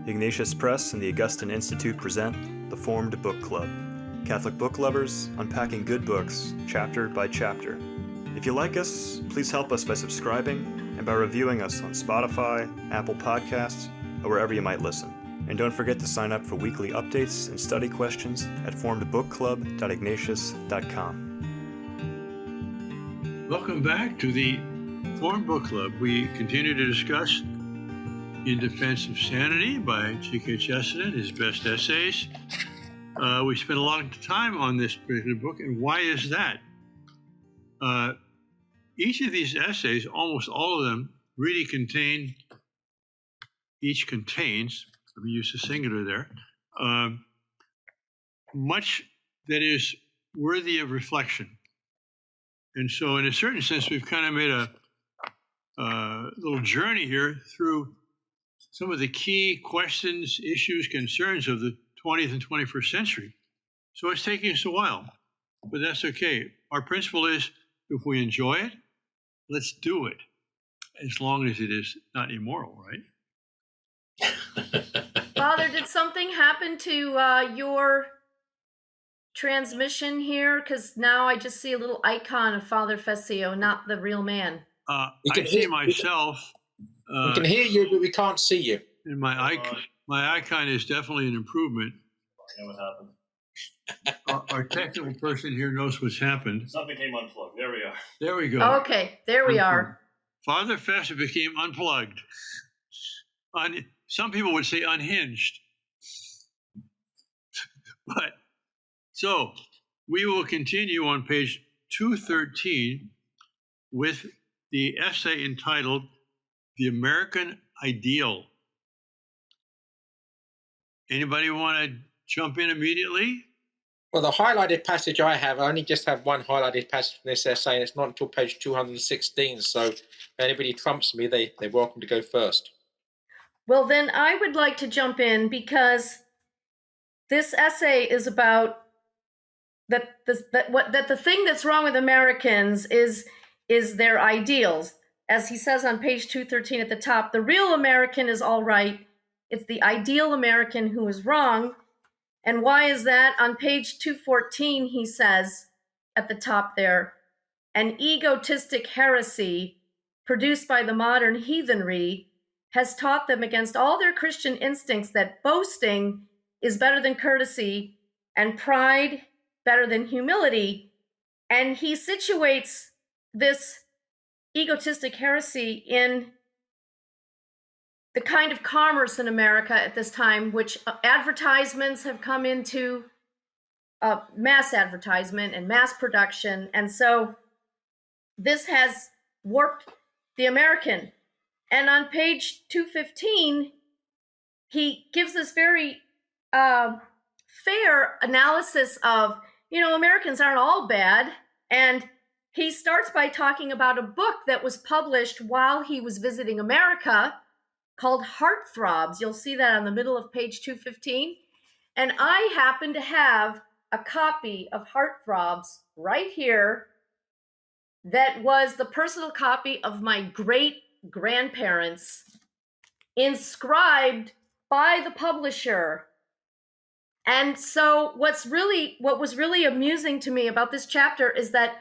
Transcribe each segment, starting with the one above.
Ignatius Press and the Augustine Institute present The Formed Book Club. Catholic book lovers unpacking good books, chapter by chapter. If you like us, please help us by subscribing and by reviewing us on Spotify, Apple Podcasts, or wherever you might listen. And don't forget to sign up for weekly updates and study questions at formedbookclub.ignatius.com. Welcome back to the Formed Book Club. We continue to discuss In Defense of Sanity by G.K. Chesterton, his best essays. We spent a long time on this particular book, and why is that? Each of these essays, almost all of them, really contains, let me use the singular there, much that is worthy of reflection. And so in a certain sense, we've kind of made a little journey here through some of the key questions, issues, concerns of the 20th and 21st century. So it's taking us a while, but that's okay. Our principle is, if we enjoy it, let's do it, as long as it is not immoral, right? Father, did something happen to your transmission here? Because now I just see a little icon of Father Fessio, not the real man. I see myself. We can hear you, but we can't see you. And my icon is definitely an improvement. I know what happened. Our technical person here knows what's happened. Something came unplugged. There we are. There we go. Okay, there we are. Father Fessio became unplugged. Some people would say unhinged. But so we will continue on page 213 with the essay entitled The American Ideal. Anybody want to jump in immediately? Well, the highlighted passage I only just have one highlighted passage from this essay, and it's not until page 216. So if anybody trumps me, they're welcome to go first. Well, then I would like to jump in because this essay is about that the thing that's wrong with Americans is their ideals. As he says on page 213 at the top, the real American is all right. It's the ideal American who is wrong. And why is that? On page 214, he says at the top there, an egotistic heresy produced by the modern heathenry has taught them against all their Christian instincts that boasting is better than courtesy and pride better than humility. And he situates this egotistic heresy in the kind of commerce in America at this time, which advertisements have come into mass advertisement and mass production. And so this has warped the American. And on page 215, he gives this very fair analysis of, Americans aren't all bad. And he starts by talking about a book that was published while he was visiting America called Heartthrobs. You'll see that on the middle of page 215. And I happen to have a copy of Heartthrobs right here that was the personal copy of my great-grandparents, inscribed by the publisher. And so what was really amusing to me about this chapter is that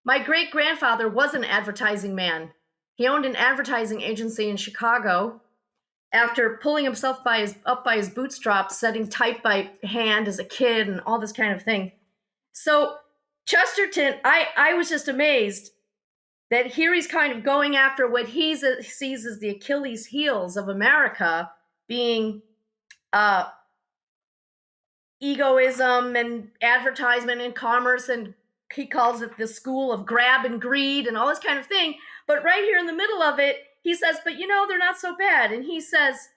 my great-grandfather was an advertising man. He owned an advertising agency in Chicago after pulling himself up by his bootstraps, setting type by hand as a kid and all this kind of thing. So Chesterton, I was just amazed that here he's kind of going after what he sees as the Achilles heels of America, being egoism and advertisement and commerce, and he calls it the school of grab and greed and all this kind of thing. But right here in the middle of it, he says, but they're not so bad. And he says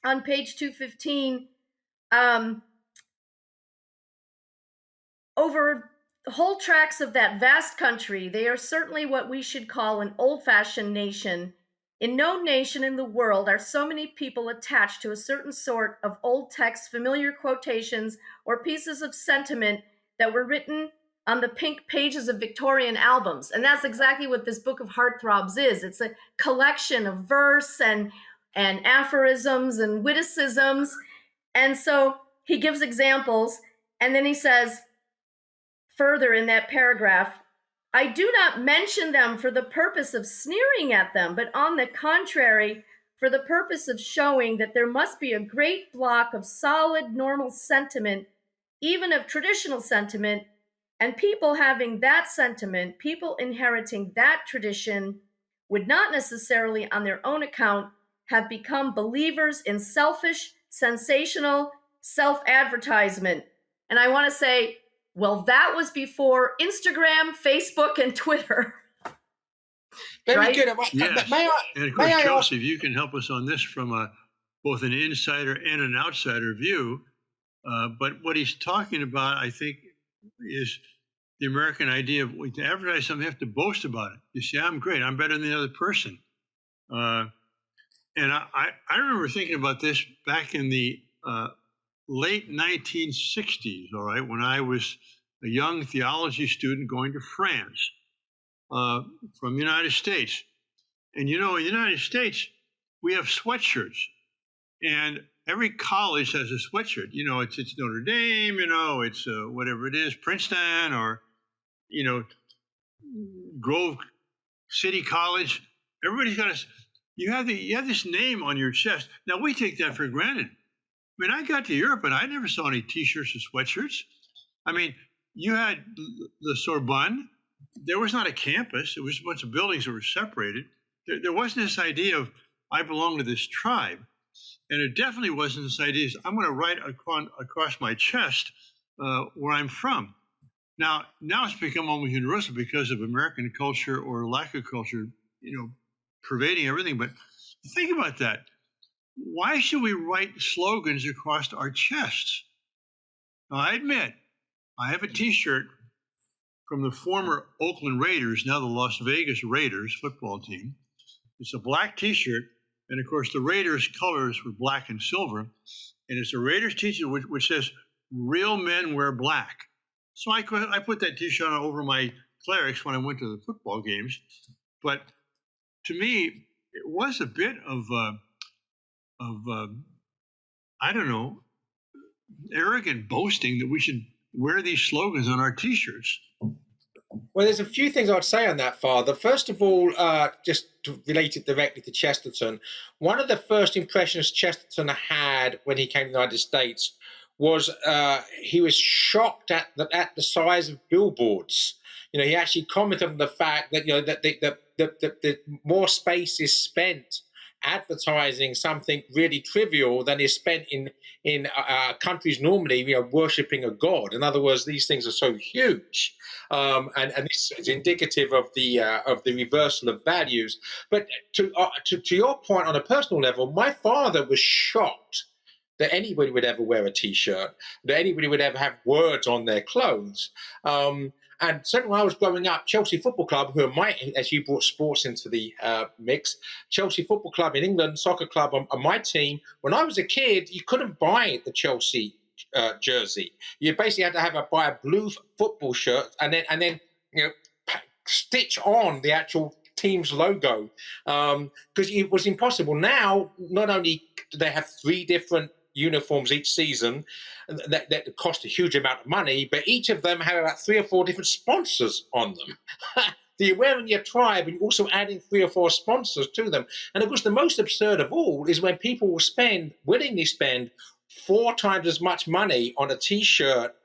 on page 215, over whole tracts of that vast country, they are certainly what we should call an old-fashioned nation. In no nation in the world are so many people attached to a certain sort of old text, familiar quotations, or pieces of sentiment that were written on the pink pages of Victorian albums. And that's exactly what this book of Heartthrobs is. It's a collection of verse and and aphorisms and witticisms. And so he gives examples, and then he says further in that paragraph, I do not mention them for the purpose of sneering at them, but on the contrary, for the purpose of showing that there must be a great block of solid normal sentiment, even of traditional sentiment, and people having that sentiment, people inheriting that tradition, would not necessarily on their own account have become believers in selfish, sensational self-advertisement. And I want to say, well, that was before Instagram, Facebook, and Twitter. Very Right? good. Yes. May I, And of course, may I ask- Joseph, you can help us on this from both an insider and an outsider view. But what he's talking about, I think, is the American idea of to advertise something, you have to boast about it. You say, I'm great, I'm better than the other person. And I remember thinking about this back in the late 1960s, all right, when I was a young theology student going to France from the United States. And in the United States, we have sweatshirts. And every college has a sweatshirt. It's Notre Dame, it's whatever it is, Princeton, or, Grove City College. Everybody's got you have this name on your chest. Now, we take that for granted. I mean, I got to Europe and I never saw any T-shirts or sweatshirts. I mean, you had the Sorbonne. There was not a campus. It was a bunch of buildings that were separated. There wasn't this idea of, I belong to this tribe. And it definitely wasn't this idea, I'm going to write across my chest where I'm from. Now it's become almost universal because of American culture or lack of culture, pervading everything. But think about that. Why should we write slogans across our chests? Now, I admit, I have a T-shirt from the former Oakland Raiders, now the Las Vegas Raiders football team. It's a black T-shirt. And of course, the Raiders' colors were black and silver. And it's a Raiders T-shirt which says, real men wear black. So I put that T-shirt on over my clerics when I went to the football games. But to me, it was a bit of I don't know, arrogant boasting that we should wear these slogans on our T-shirts. Well, there's a few things I'd say on that, Father. First of all, just to relate it directly to Chesterton, one of the first impressions Chesterton had when he came to the United States was he was shocked at the size of billboards. He actually commented on the fact that that more space is spent advertising something really trivial than is spent in countries normally worshipping a god. In other words, these things are so huge, and this is indicative of the reversal of values. But to your point, on a personal level, my father was shocked that anybody would ever wear a T-shirt, that anybody would ever have words on their clothes. And certainly when I was growing up, Chelsea Football Club, who are as you brought sports into the mix, Chelsea Football Club in England, soccer club on my team, when I was a kid, you couldn't buy the Chelsea jersey. You basically had to buy a blue football shirt and then stitch on the actual team's logo, because it was impossible. Now, not only do they have 3 different uniforms each season that cost a huge amount of money, but each of them have about 3 or 4 different sponsors on them. So you're wearing your tribe and you're also adding 3 or 4 sponsors to them. And of course, the most absurd of all is when people will willingly spend 4 times as much money on a T-shirt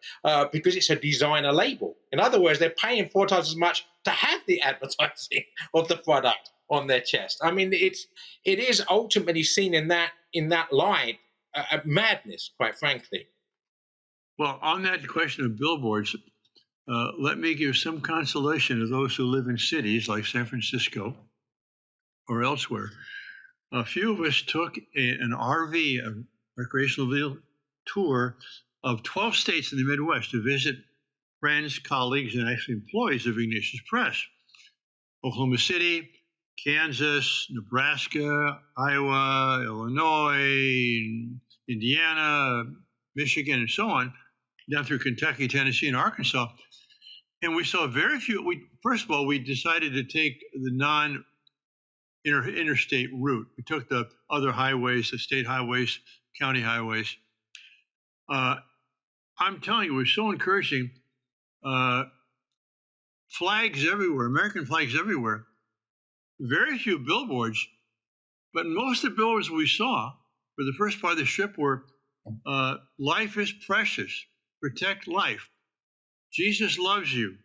because it's a designer label. In other words, they're paying 4 times as much to have the advertising of the product on their chest. I mean, it is ultimately seen in that light, madness, quite frankly. Well, on that question of billboards, let me give some consolation to those who live in cities like San Francisco or elsewhere. A few of us took an RV, a recreational vehicle tour of 12 states in the Midwest to visit friends, colleagues, and actually employees of Ignatius Press. Oklahoma City, Kansas, Nebraska, Iowa, Illinois, Indiana, Michigan, and so on, down through Kentucky, Tennessee, and Arkansas. And we saw very few. First of all, we decided to take the interstate route. We took the other highways, the state highways, county highways. I'm telling you, it was so encouraging. Flags everywhere, American flags everywhere. Very few billboards, but most of the billboards we saw for the first part of the trip were life is precious, protect life. Jesus loves you.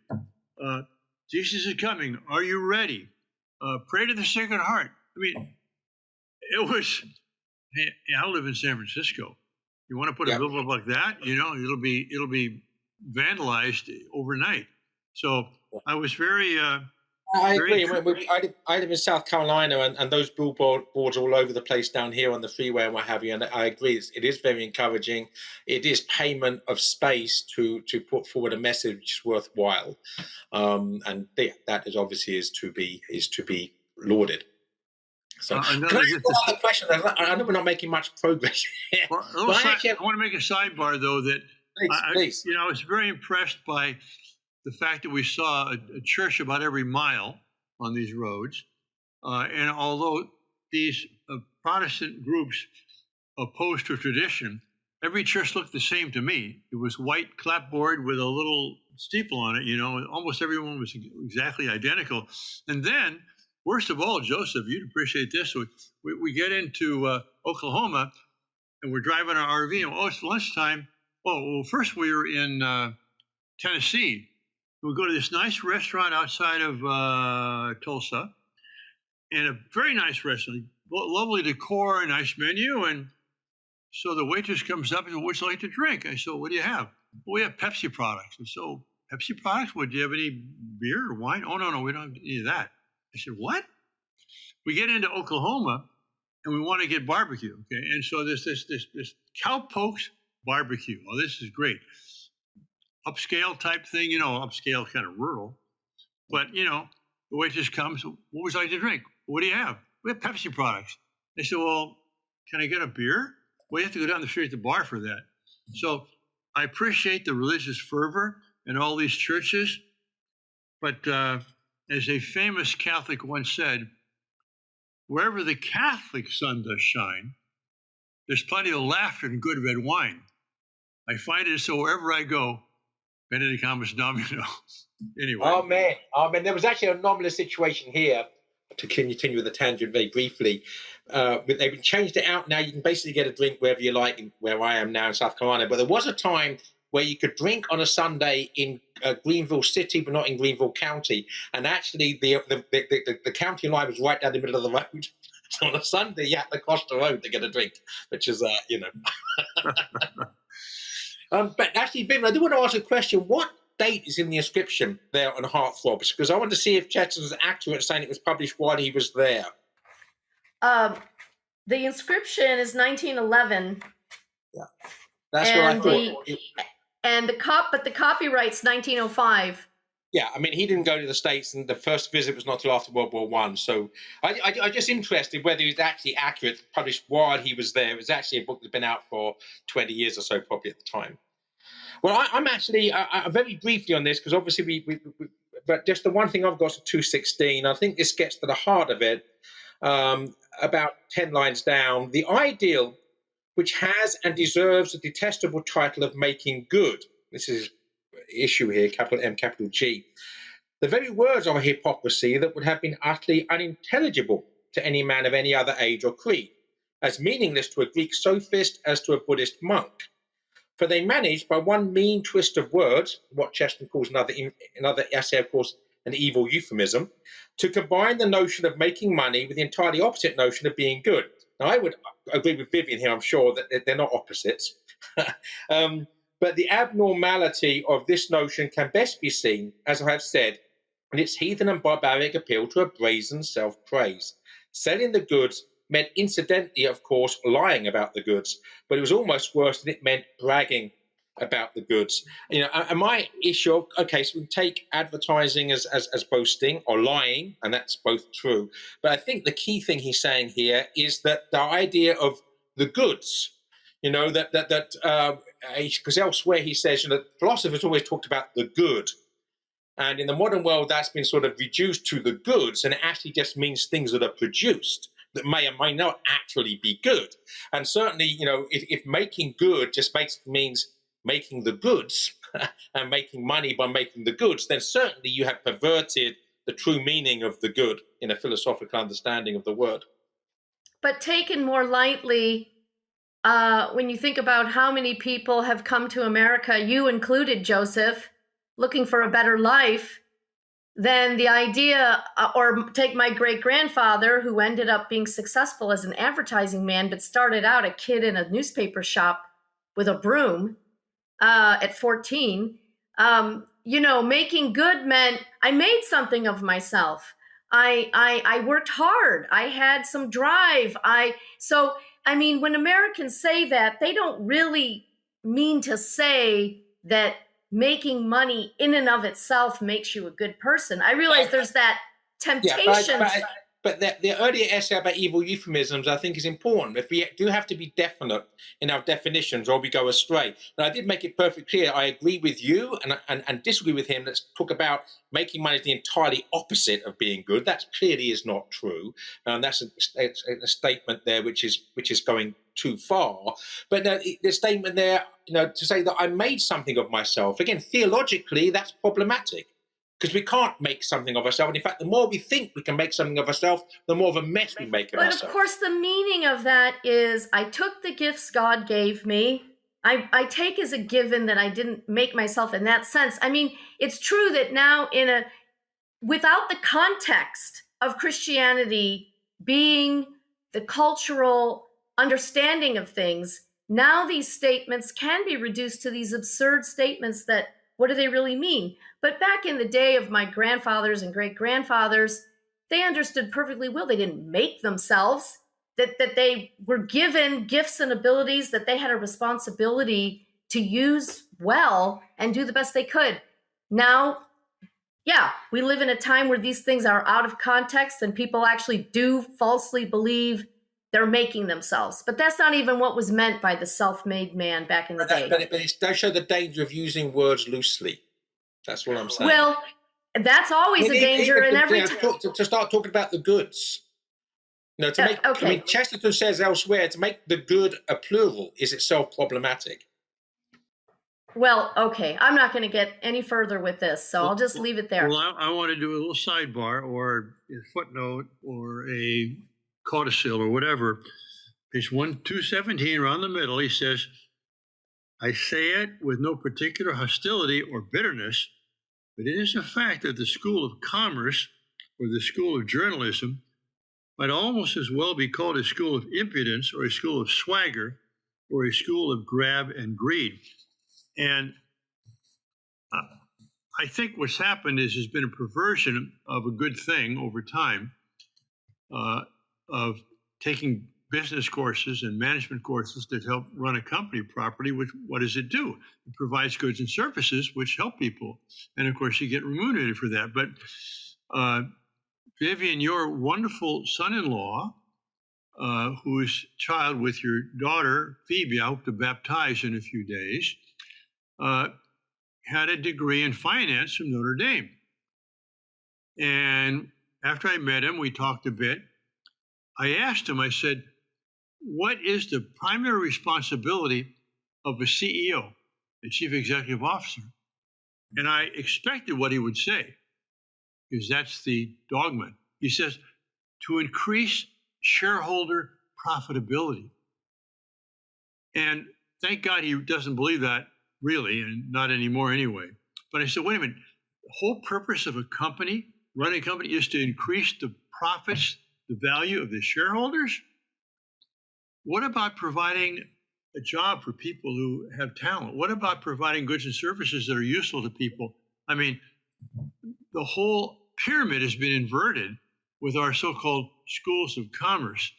Jesus is coming. Are you ready? Pray to the Sacred Heart. I mean, it was. Hey, I live in San Francisco. You want to put a billboard like that? It'll be vandalized overnight. So I was very. I agree. I live in South Carolina, and those billboards all over the place down here on the freeway and what have you. And I agree, it is very encouraging. It is payment of space to put forward a message worthwhile, and that is obviously is to be lauded. So, can I ask another question? I know we're not making much progress here. Well, I want to make a sidebar though. That please. I was very impressed by the fact that we saw a church about every mile on these roads. And although these Protestant groups opposed to tradition, every church looked the same to me. It was white clapboard with a little steeple on it, almost everyone was exactly identical. And then, worst of all, Joseph, you'd appreciate this. We get into Oklahoma and we're driving our RV and it's lunchtime. Well, first we were in Tennessee. We go to this nice restaurant outside of Tulsa, and a very nice restaurant, lovely decor, nice menu. And so the waitress comes up and says, "What'd you like to drink?" I said, "What do you have?" "Well, we have Pepsi products." And so, "Pepsi products? Well, do you have any beer or wine?" "Oh, no, we don't have any of that." I said, "What?" We get into Oklahoma, and we want to get barbecue. Okay, and so this Cowpokes barbecue. Oh, this is great. Upscale type thing, upscale kind of rural. But, the waitress comes, "What would you like to drink?" "What do you have?" "We have Pepsi products." They said, "Well, can I get a beer?" "Well, you have to go down the street at the bar for that." So I appreciate the religious fervor in all these churches. But as a famous Catholic once said, wherever the Catholic sun does shine, there's plenty of laughter and good red wine. I find it so wherever I go, Benedicamus Domino. Anyway. Amen. There was actually an anomalous situation here, to continue with the tangent very briefly. They've changed it out now. You can basically get a drink wherever you like, where I am now in South Carolina. But there was a time where you could drink on a Sunday in Greenville City, but not in Greenville County. And actually, the county line was right down the middle of the road. So on a Sunday, you had to cross the road to get a drink, which is, But actually, Vivian, I do want to ask a question. What date is in the inscription there on Heartthrobs? Because I want to see if Chesterton's accurate saying it was published while he was there. The inscription is 1911. Yeah, that's what I thought. But the copyright's 1905. Yeah, he didn't go to the States, and the first visit was not till after World War I. So I'm just interested whether it's actually accurate, published while he was there. It was actually a book that's been out for 20 years or so, probably at the time. Well, I'm actually very briefly on this, because obviously but just the one thing I've got to 216. I think this gets to the heart of it. About 10 lines down, the ideal, which has and deserves the detestable title of making good. This is issue here, capital M, capital G. The very words of a hypocrisy that would have been utterly unintelligible to any man of any other age or creed, as meaningless to a Greek sophist as to a Buddhist monk. For they managed, by one mean twist of words, what Chesterton calls another essay, of course, an evil euphemism, to combine the notion of making money with the entirely opposite notion of being good. Now, I would agree with Vivian here, I'm sure, that they're not opposites. But the abnormality of this notion can best be seen, as I have said, in its heathen and barbaric appeal to a brazen self-praise. Selling the goods meant incidentally, of course, lying about the goods, but it was almost worse than it meant bragging about the goods. And my issue, okay, so we take advertising as boasting or lying, and that's both true. But I think the key thing he's saying here is that the idea of the goods, because elsewhere he says, philosophers always talked about the good. And in the modern world, that's been sort of reduced to the goods, and it actually just means things that are produced that may or may not actually be good. And certainly, if making good just means making the goods and making money by making the goods, then certainly you have perverted the true meaning of the good in a philosophical understanding of the word. But taken more lightly, when you think about how many people have come to America, you included, Joseph, looking for a better life, then the idea, or take my great-grandfather, who ended up being successful as an advertising man, but started out a kid in a newspaper shop with a broom at 14. Making good meant I made something of myself. I worked hard. I had some drive. When Americans say that, they don't really mean to say that making money in and of itself makes you a good person. I realize there's that temptation. But the earlier essay about evil euphemisms, I think, is important. If we do have to be definite in our definitions or we go astray. And I did make it perfectly clear. I agree with you and disagree with him. Let's talk about making money is the entirely opposite of being good. That clearly is not true. That's a statement there which is going too far. But the statement there, to say that I made something of myself, again, theologically, that's problematic. Because we can't make something of ourselves. And in fact, the more we think we can make something of ourselves, the more of a mess we make of ourselves. But of course, the meaning of that is I took the gifts God gave me. I take as a given that I didn't make myself in that sense. I mean, it's true that now without the context of Christianity being the cultural understanding of things, now these statements can be reduced to these absurd statements that, what do they really mean? But back in the day of my grandfathers and great-grandfathers, they understood perfectly well. They didn't make themselves, that they were given gifts and abilities that they had a responsibility to use well and do the best they could. Now, we live in a time where these things are out of context and people actually do falsely believe they're making themselves. But that's not even what was meant by the self-made man back in the day. But it does show the danger of using words loosely. That's what I'm saying. Well, that's always a danger in every time. To start talking about the goods. Chesterton says elsewhere, to make the good a plural is itself problematic. Well, okay. I'm not going to get any further with this, so I'll just leave it there. Well, I want to do a little sidebar or a footnote or a codicil or whatever. Page 217, around the middle, he says, I say it with no particular hostility or bitterness, but it is a fact that the School of Commerce or the School of Journalism might almost as well be called a school of impudence or a school of swagger or a school of grab and greed. And I think what's happened is there's been a perversion of a good thing over time, of taking business courses and management courses that help run a company properly. Which, what does it do? It provides goods and services which help people. And of course, you get remunerated for that. But Vivian, your wonderful son-in-law, whose child with your daughter, Phoebe, I hope to baptize in a few days, had a degree in finance from Notre Dame. And after I met him, we talked a bit. I asked him, I said, what is the primary responsibility of a CEO, a chief executive officer? And I expected what he would say, because that's the dogma. He says, to increase shareholder profitability. And thank God he doesn't believe that really, and not anymore anyway. But I said, wait a minute, the whole purpose of a company, running a company, is to increase the profits, the value of the shareholders? What about providing a job for people who have talent? What about providing goods and services that are useful to people? I mean, the whole pyramid has been inverted with our so-called schools of commerce.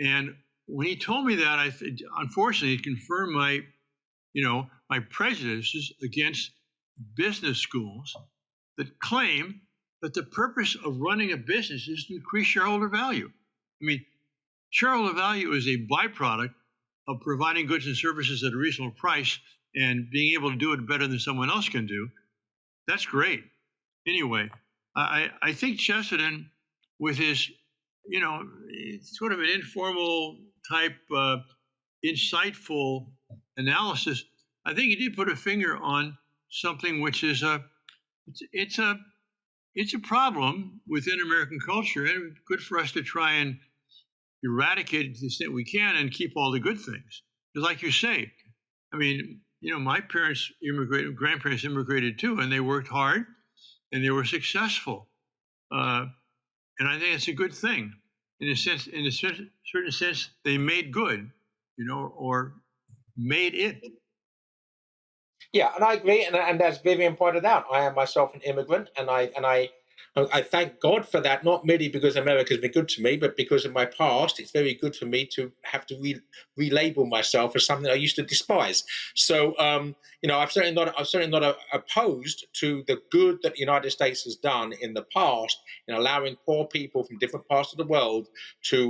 And when he told me that, unfortunately, it confirmed my prejudices against business schools that claim that the purpose of running a business is to increase shareholder value. I mean, shareholder value is a byproduct of providing goods and services at a reasonable price and being able to do it better than someone else can do. That's great. anyway, I think Chesterton, with his, sort of an informal type, insightful analysis, I think he did put a finger on something which is it's a problem within American culture, and it's good for us to try and eradicate it to the extent we can and keep all the good things. Because, like you say, I mean, my grandparents immigrated too, and they worked hard, and they were successful, and I think it's a good thing. In a certain sense, they made good, or made it. Yeah, and I agree. And as Vivian pointed out, I am myself an immigrant, and I thank God for that, not merely because America's been good to me, but because of my past. It's very good for me to have to relabel myself as something I used to despise. So, I'm certainly not opposed to the good that the United States has done in the past in allowing poor people from different parts of the world to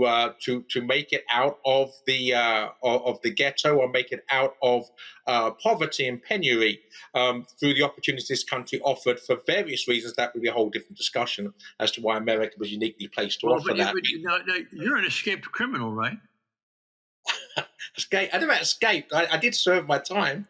make it out of the ghetto, or make it out of poverty and penury, through the opportunities this country offered for various reasons. That would be a whole different discussion as to why America was uniquely placed to offer that. Now, you're an escaped criminal, right? I never escaped. I did serve my time.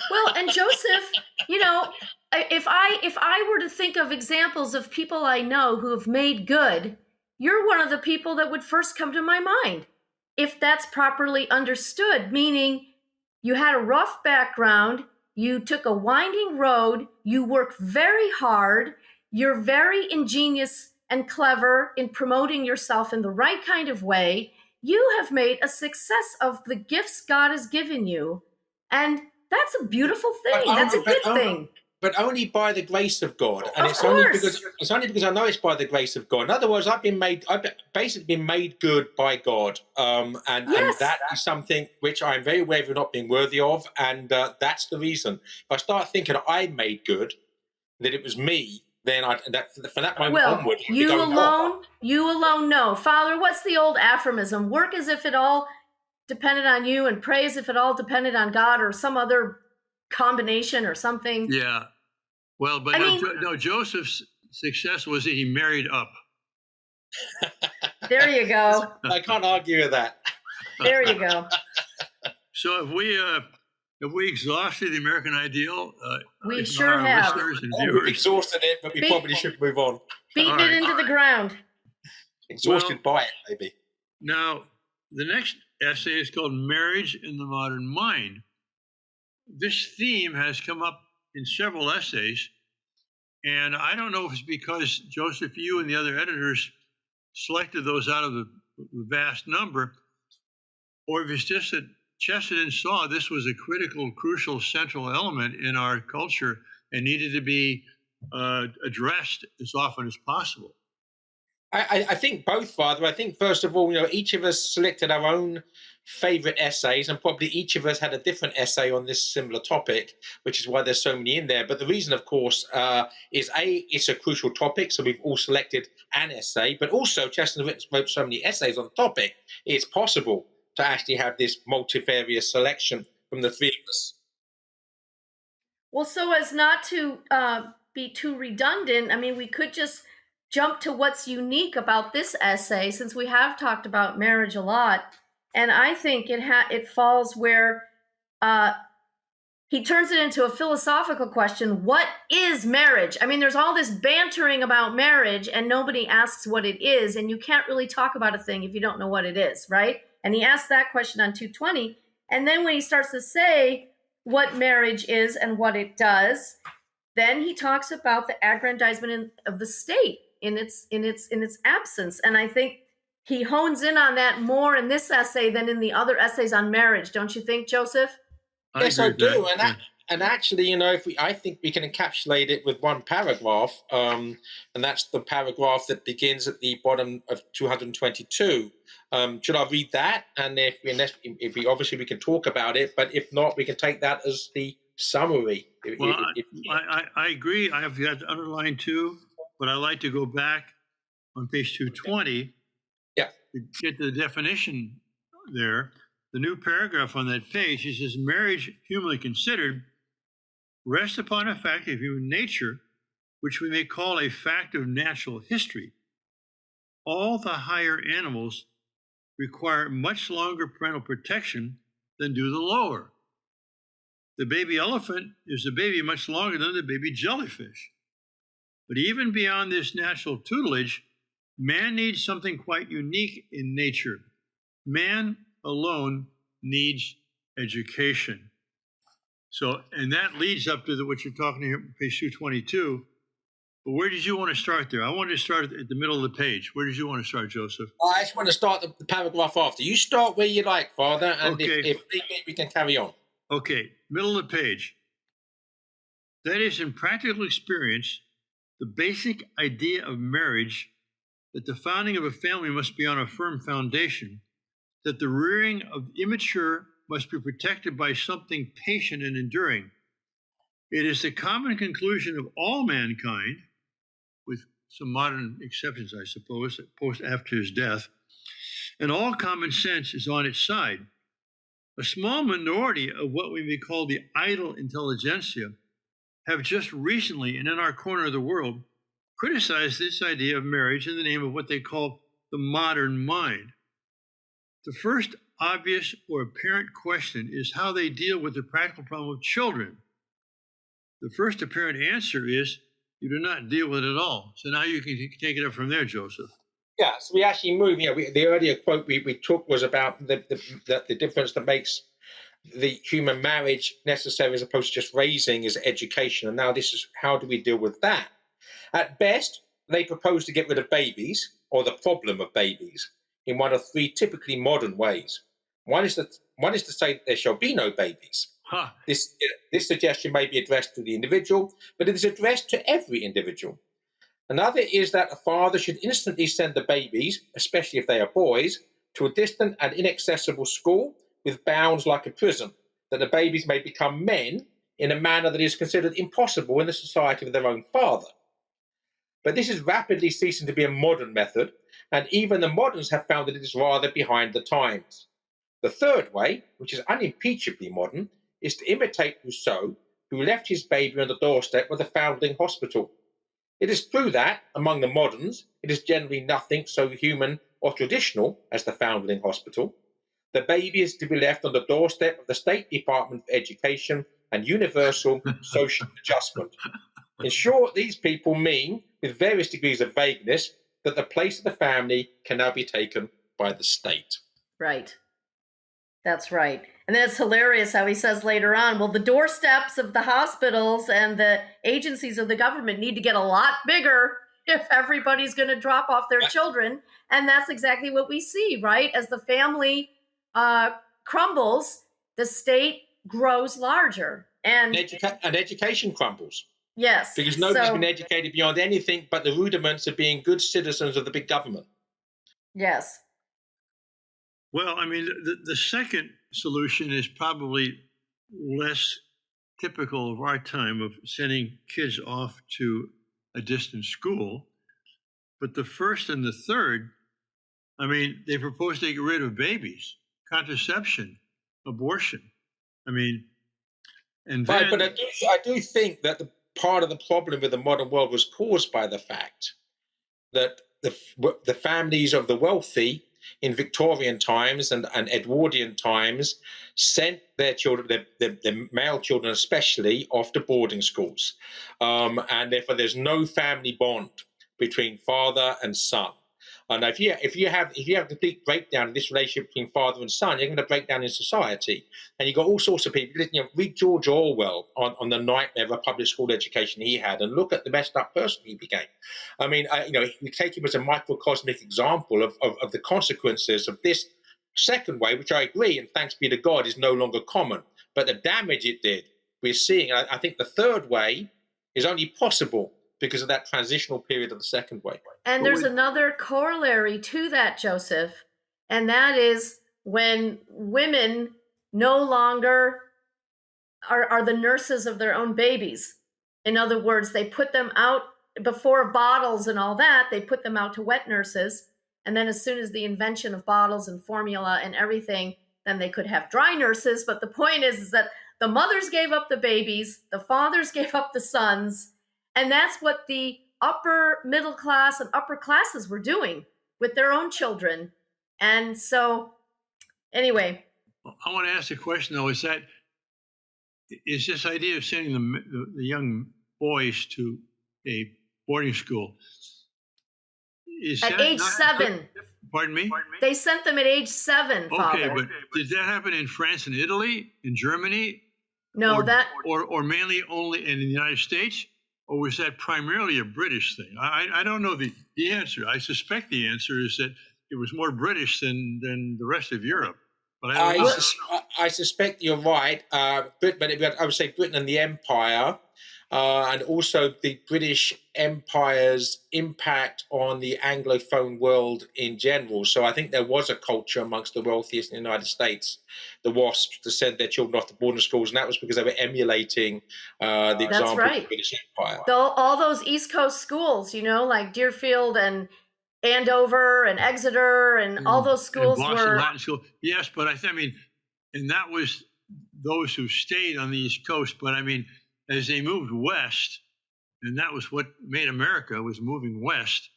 Well, and Joseph, if I were to think of examples of people I know who have made good, you're one of the people that would first come to my mind. If that's properly understood, meaning you had a rough background, you took a winding road, you work very hard, you're very ingenious and clever in promoting yourself in the right kind of way, you have made a success of the gifts God has given you. And that's a beautiful thing. That's a good thing. But only by the grace of God, and Of it's course. only because I know it's by the grace of God. In other words, I've basically been made good by God, and that is something which I'm very aware of not being worthy of, and that's the reason. If I start thinking I made good, that it was me, then from that moment onward, you alone know. Father, what's the old aphorism? Work as if it all depended on you, and pray as if it all depended on God, or some other combination or something. Yeah. Well, but Joseph's success was that he married up. There you go. I can't argue with that. There you go. So if we exhausted the American ideal, we sure have. We've exhausted it, but we probably should move on. Beaten it into the ground. Exhausted by it, maybe. Now, the next essay is called Marriage in the Modern Mind. This theme has come up in several essays, and I don't know if it's because, Joseph, you and the other editors selected those out of the vast number, or if it's just that Chesterton saw this was a critical, crucial, central element in our culture and needed to be addressed as often as possible. I think both, Father. I think, first of all, each of us selected our own favorite essays, and probably each of us had a different essay on this similar topic, which is why there's so many in there. But the reason, of course, is it's a crucial topic, so we've all selected an essay, but also Chesterton wrote so many essays on the topic, it's possible to actually have this multivarious selection from the three of us. Well, so as not to be too redundant, I mean, we could just jump to what's unique about this essay, since we have talked about marriage a lot. And I think it falls where he turns it into a philosophical question. What is marriage? I mean, there's all this bantering about marriage and nobody asks what it is. And you can't really talk about a thing if you don't know what it is, right? And he asks that question on 220. And then when he starts to say what marriage is and what it does, then he talks about the aggrandizement of the state in its absence. And I think he hones in on that more in this essay than in the other essays on marriage. Don't you think, Joseph? Yes, I do. And actually, I think we can encapsulate it with one paragraph, and that's the paragraph that begins at the bottom of 222. Should I read that? And if we obviously we can talk about it, but if not, we can take that as the summary. I agree. I have got underlined too, but I like to go back on page 220. Yeah. To get to the definition there. The new paragraph on that page, he says, marriage, humanly considered, rest upon a fact of human nature, which we may call a fact of natural history. All the higher animals require much longer parental protection than do the lower. The baby elephant is a baby much longer than the baby jellyfish. But even beyond this natural tutelage, man needs something quite unique in nature. Man alone needs education. So, and that leads up to what you're talking here, page 222. But where did you want to start there? I wanted to start at the middle of the page. Where did you want to start, Joseph? I just want to start the paragraph after. You start where you like, Father, and Okay. if we can carry on. Okay, middle of the page. That is, in practical experience, the basic idea of marriage, that the founding of a family must be on a firm foundation, that the rearing of the immature must be protected by something patient and enduring. It is the common conclusion of all mankind, with some modern exceptions, I suppose, after his death, and all common sense is on its side. A small minority of what we may call the idle intelligentsia have just recently, and in our corner of the world, criticized this idea of marriage in the name of what they call the modern mind. The first obvious or apparent question is how they deal with the practical problem of children. The first apparent answer is you do not deal with it at all. So now you can take it up from there, Joseph. Yeah, so we actually move. The earlier quote we took was about the difference that makes the human marriage necessary as opposed to just raising is education. And now this is how do we deal with that? At best, they propose to get rid of babies or the problem of babies in one of three typically modern ways. One is to say that there shall be no babies. Huh. This suggestion may be addressed to the individual, but it is addressed to every individual. Another is that a father should instantly send the babies, especially if they are boys, to a distant and inaccessible school with bounds like a prison, that the babies may become men in a manner that is considered impossible in the society of their own father. But this is rapidly ceasing to be a modern method, and even the moderns have found that it is rather behind the times. The third way, which is unimpeachably modern, is to imitate Rousseau, who left his baby on the doorstep of the foundling hospital. It is true that, among the moderns, it is generally nothing so human or traditional as the foundling hospital. The baby is to be left on the doorstep of the State Department for Education and Universal Social Adjustment. In short, these people mean, with various degrees of vagueness, that the place of the family can now be taken by the state. Right. That's right. And then it's hilarious how he says later on, well, the doorsteps of the hospitals and the agencies of the government need to get a lot bigger if everybody's going to drop off their children. And that's exactly what we see, right? As the family crumbles, the state grows larger. And education crumbles. Yes. Because nobody's been educated beyond anything but the rudiments of being good citizens of the big government. Yes. Well, I mean, the second solution is probably less typical of our time of sending kids off to a distant school. But the first and the third, I mean, they propose to get rid of babies, contraception, abortion. I mean, and then... Right, but I do think that the part of the problem with the modern world was caused by the fact that the families of the wealthy in Victorian times and Edwardian times sent their children, their male children especially, off to boarding schools. And therefore there's no family bond between father and son. And if you have a complete breakdown of this relationship between father and son, you're going to break down in society. And you've got all sorts of people. Read George Orwell on the nightmare of a public school education he had, and look at the messed up person he became. I mean, you take him as a microcosmic example of the consequences of this second way, which I agree, and thanks be to God, is no longer common. But the damage it did, we're seeing. I think the third way is only possible because of that transitional period of the second way. And there's another corollary to that, Joseph, and that is when women no longer are the nurses of their own babies. In other words, they put them out before bottles and all that, they put them out to wet nurses. And then as soon as the invention of bottles and formula and everything, then they could have dry nurses. But the point is that the mothers gave up the babies, the fathers gave up the sons, and that's what the upper middle class and upper classes were doing with their own children. And so, anyway. I want to ask a question, though. Is this idea of sending the young boys to a boarding school? At age 7. Pardon me? They sent them at age 7, Father. Okay, but did that happen in France and Italy, in Germany? No, or mainly only in the United States? Or was that primarily a British thing? I don't know the answer. I suspect the answer is that it was more British than the rest of Europe. But I suspect you're right. I would say Britain and the Empire, and also the British Empire's impact on the Anglophone world in general. So I think there was a culture amongst the wealthiest in the United States, the WASPs, to send their children off to boarding schools, and that was because they were emulating the example of the British Empire. All those East Coast schools, like Deerfield and Andover and Exeter and all those schools and Boston were Latin School. Yes, but I mean, and that was those who stayed on the East Coast. But I mean, as they moved west, and that was what made America, was moving west.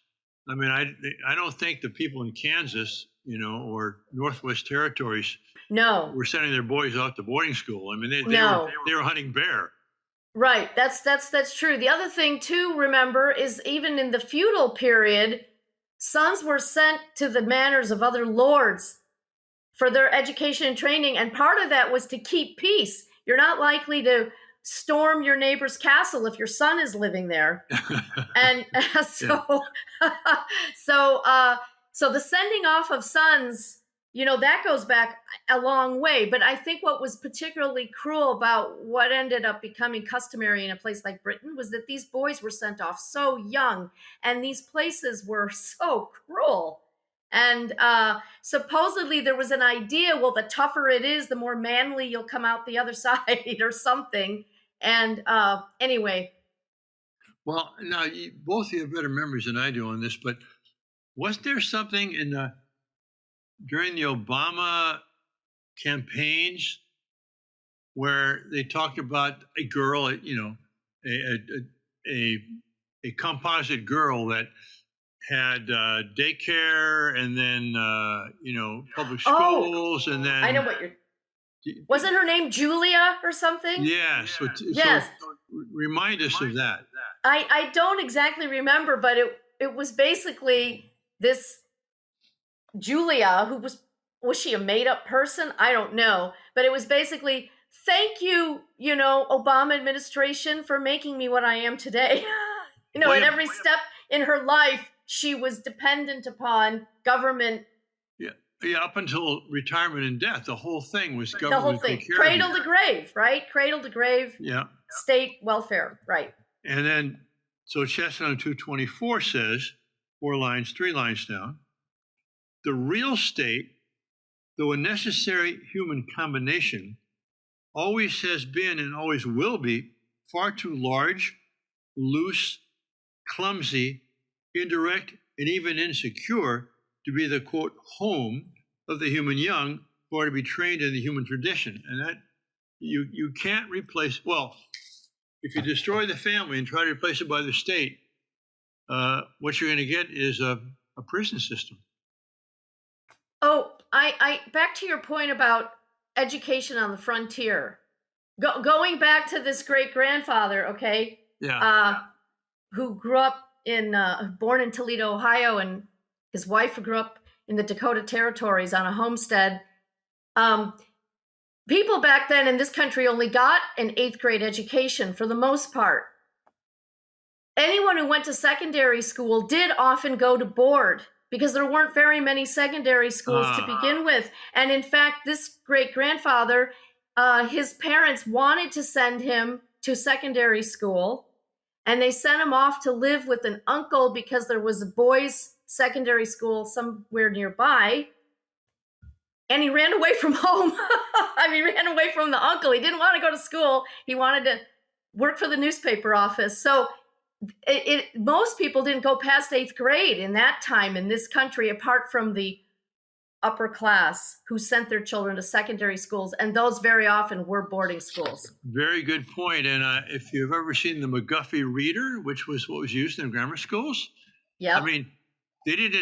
I mean, I don't think the people in Kansas, or Northwest Territories, were sending their boys out to boarding school. I mean, they were hunting bear. Right. That's true. The other thing to remember is even in the feudal period, sons were sent to the manors of other lords for their education and training. And part of that was to keep peace. You're not likely to storm your neighbor's castle if your son is living there. And so the sending off of sons, that goes back a long way. But I think what was particularly cruel about what ended up becoming customary in a place like Britain was that these boys were sent off so young, and these places were so cruel. And supposedly there was an idea, well, the tougher it is, the more manly you'll come out the other side or something. And anyway. Well, now, both of you have better memories than I do on this, but was there something during the Obama campaigns where they talked about a girl, a composite girl that had daycare and then public schools, and then I know what wasn't her name Julia or something? Yes. Yes. So remind us of that. I don't exactly remember, but it was basically this Julia, who was she a made up person? I don't know. But it was basically, thank you, Obama administration, for making me what I am today. At every step in her life, she was dependent upon government. Yeah, up until retirement and death, the whole thing was government. The whole thing, cradle to grave, right? Cradle to grave. Yeah. State welfare, right? And then, so Chesterton 224 says, 3 lines down, the real state, though a necessary human combination, always has been and always will be far too large, loose, clumsy, indirect, and even insecure to be the, quote, home of the human young who are to be trained in the human tradition. And that you can't replace, well, if you destroy the family and try to replace it by the state, what you're going to get is a prison system. Oh, I back to your point about education on the frontier. Going back to this great-grandfather, okay? Yeah. Who grew up born in Toledo, Ohio, and his wife grew up in the Dakota Territories on a homestead. People back then in this country only got an 8th grade education for the most part. Anyone who went to secondary school did often go to board because there weren't very many secondary schools to begin with. And in fact, this great-grandfather, his parents wanted to send him to secondary school, and they sent him off to live with an uncle because there was a boys' secondary school somewhere nearby. And he ran away from home. He ran away from the uncle. He didn't want to go to school. He wanted to work for the newspaper office. So most people didn't go past 8th grade in that time in this country, apart from the upper class who sent their children to secondary schools, and those very often were boarding schools. Very good point. And if you've ever seen the McGuffey Reader, which was what was used in grammar schools, Yeah. I mean, they did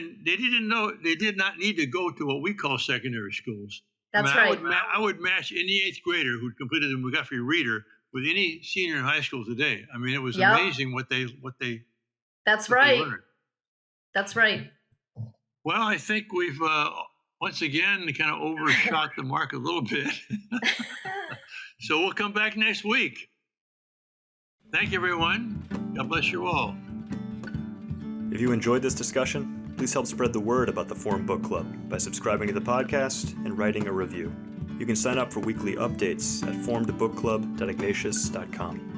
not need to go to what we call secondary schools. That's right. I would match any 8th grader who completed the McGuffey Reader with any senior in high school today. I mean, it was amazing what they That's what right. they learned. That's right. Well, I think we've once again kind of overshot the mark a little bit. So we'll come back next week. Thank you, everyone. God bless you all. If you enjoyed this discussion, please help spread the word about the Forum Book Club by subscribing to the podcast and writing a review. You can sign up for weekly updates at forumedbookclub.ignatius.com.